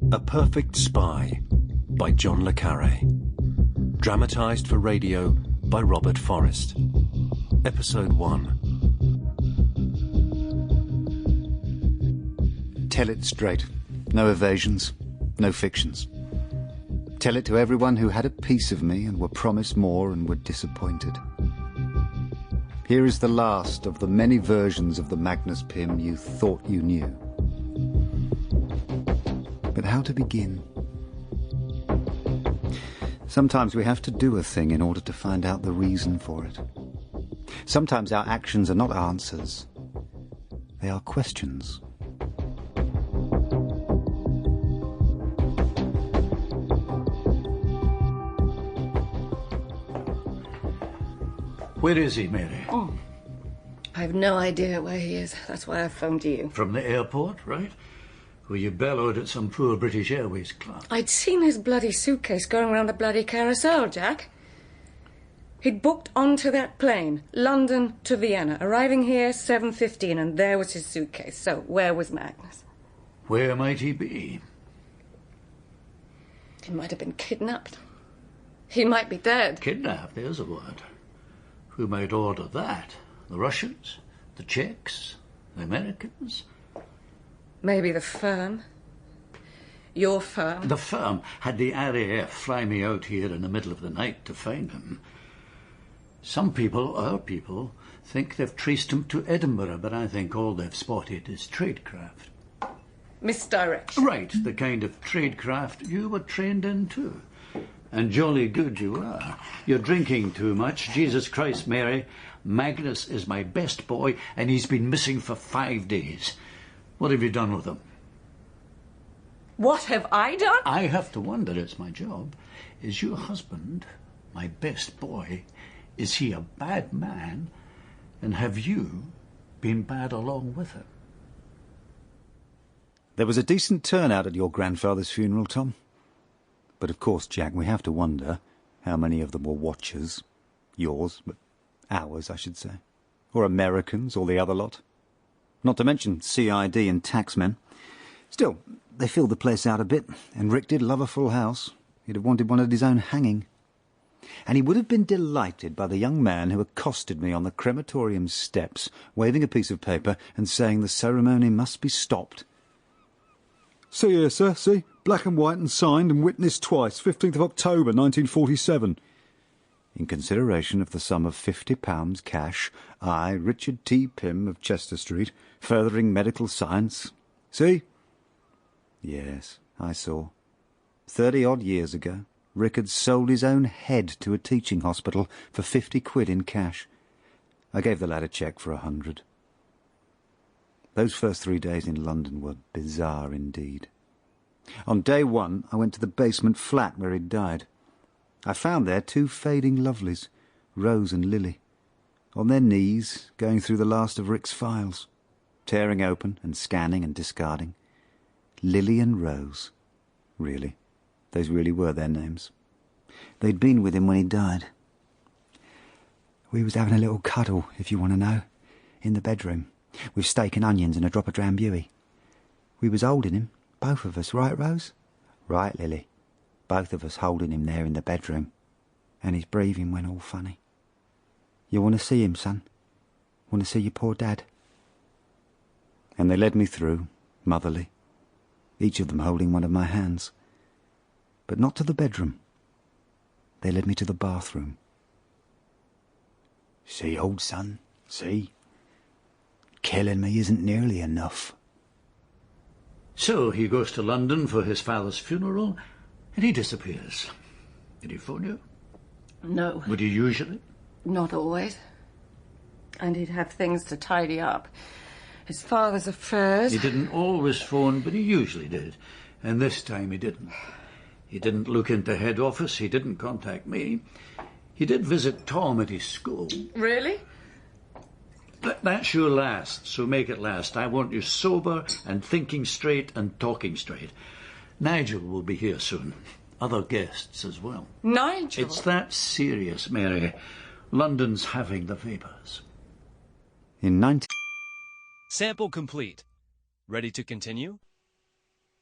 A Perfect Spy by John le Carré. Dramatised for radio by Robert Forrest. Episode 1. Tell it straight. No evasions, no fictions. Tell it to everyone who had a piece of me and were promised more and were disappointed. Here is the last of the many versions of the Magnus Pym you thought you knew. But how to begin? Sometimes we have to do a thing in order to find out the reason for it. Sometimes our actions are not answers. They are questions. Where is he, Mary? Oh, I have no idea where he is. That's why I phoned you. From the airport, right? Where you bellowed at some poor British Airways clerk. I'd seen his bloody suitcase going around the bloody carousel, Jack. He'd booked onto that plane, London to Vienna, arriving here 7:15, and there was his suitcase. So, where was Magnus? Where might he be? He might have been kidnapped. He might be dead. Kidnapped, there's a word. Who might order that? The Russians? The Czechs? The Americans? Maybe the firm. Your firm. The firm had the RAF fly me out here in the middle of the night to find him. Some people, our people, think they've traced him to Edinburgh, but I think all they've spotted is tradecraft. Misdirection. Right, the kind of tradecraft you were trained in too. And jolly good you are. You're drinking too much. Jesus Christ, Mary. Magnus is my best boy, and he's been missing for 5 days. What have you done with him? What have I done? I have to wonder, it's my job. Is your husband, my best boy, is he a bad man? And have you been bad along with him? There was a decent turnout at your grandfather's funeral, Tom. But of course, Jack, we have to wonder how many of them were watchers. Yours, but ours, I should say. Or Americans, or the other lot. Not to mention CID and taxmen. Still, they filled the place out a bit, and Rick did love a full house. He'd have wanted one at his own hanging. And he would have been delighted by the young man who accosted me on the crematorium steps, waving a piece of paper and saying the ceremony must be stopped. "See here, sir, see? Black and white and signed and witnessed twice, 15th of October, 1947. In consideration of the sum of £50 cash, I, Richard T. Pym of Chester Street, furthering medical science. See?" Yes, I saw. 30-odd years ago, Rick had sold his own head to a teaching hospital for 50 quid in cash. I gave the lad a cheque for 100. Those first 3 days in London were bizarre indeed. On day one, I went to the basement flat where he'd died. I found there 2 fading lovelies, Rose and Lily, on their knees, going through the last of Rick's files, tearing open and scanning and discarding. Lily and Rose. Really, those really were their names. They'd been with him when he died. We was having a little cuddle, if you want to know, in the bedroom, with steak and onions and a drop of drambuie. We was holding him, both of us, right, Rose? Right, Lily. Both of us holding him there in the bedroom, and his breathing went all funny. You want to see him, son? Want to see your poor dad? And they led me through, motherly, each of them holding one of my hands. But not to the bedroom. They led me to the bathroom. See, old son, see? Killing me isn't nearly enough. So he goes to London for his father's funeral, and he disappears. Did he phone you? No. Would he usually? Not always. And he'd have things to tidy up. His father's affairs. He didn't always phone, but he usually did. And this time he didn't. He didn't look into head office. He didn't contact me. He did visit Tom at his school. Really? That sure lasts, so make it last. I want you sober and thinking straight and talking straight. Nigel will be here soon. Other guests as well. Nigel? It's that serious, Mary. London's having the vapours. In 19... Sample complete. Ready to continue?